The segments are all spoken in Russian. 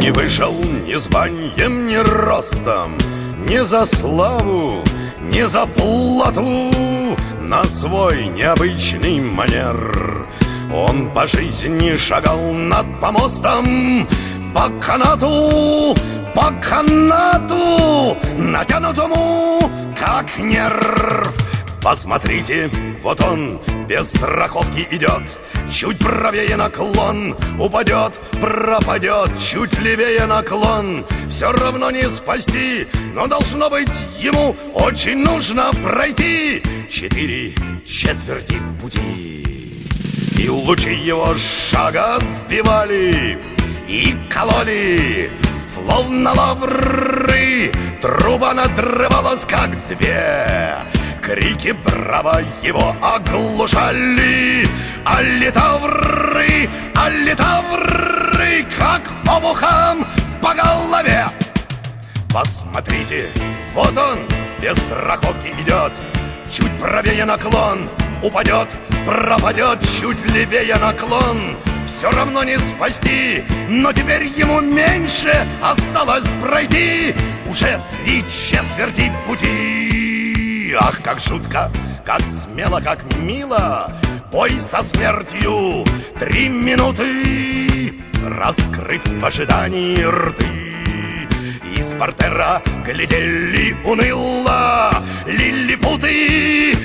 Не вышел ни званием, ни ростом, ни за славу, ни за плату, на свой необычный манер. Он по жизни шагал над помостом, по канату, натянутому, как нерв. Посмотрите, вот он без страховки идет, чуть правее наклон, упадет, пропадет, чуть левее наклон. Все равно не спасти, но должно быть ему очень нужно пройти 4/4 пути. И лучи его шага сбивали и кололи, словно лавры. Труба надрывалась, как две. Крики браво его оглушали, а литавры, как обухом по голове. Посмотрите, вот он без страховки идет, чуть правее наклон, упадет, пропадет, чуть левее наклон. Все равно не спасти, но теперь ему меньше осталось пройти уже 3/4 пути. Ах, как жутко, как смело, как мило бой со смертью. 3 минуты, раскрыв в ожидании рты. Из портера глядели уныло лилипуты,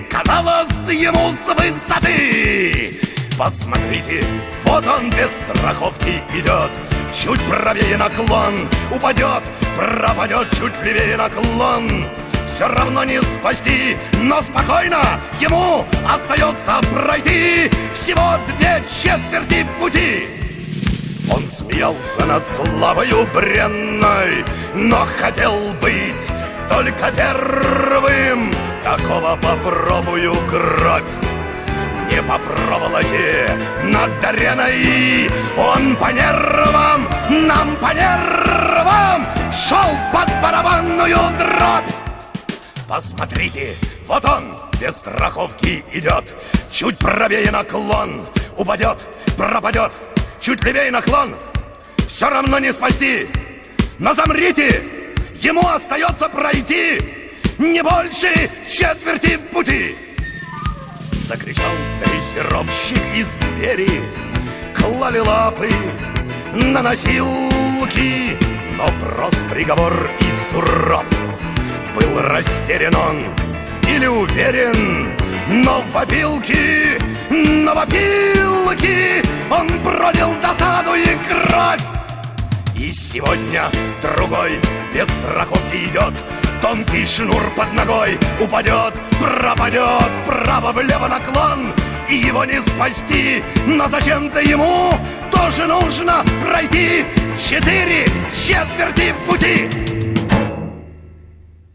казалось ему с высоты. Посмотрите, вот он без страховки идет, чуть правее наклон, упадет, пропадет, чуть левее наклон. Все равно не спасти, но спокойно ему остается пройти всего 2/4 пути. Он смеялся над славою бренной, но хотел быть только первым. Такого попробую кровь не по проволоке над ареной. Он по нервам, нам по нервам шел под барабанную дробь. Посмотрите, вот он без страховки идет, чуть правее наклон, упадет, пропадет, чуть левее наклон. Все равно не спасти, но замрите, ему остается пройти не больше 1/4 пути. Закричал дрессировщик, и звери клали лапы на носилки, но прост приговор и суров. Был растерян он или уверен, но в опилке он пролил досаду и кровь. И сегодня другой без страховки идет, тонкий шнур под ногой, упадет, пропадет, вправо-влево наклон. И его не спасти, но зачем-то ему тоже нужно пройти 4/4 пути.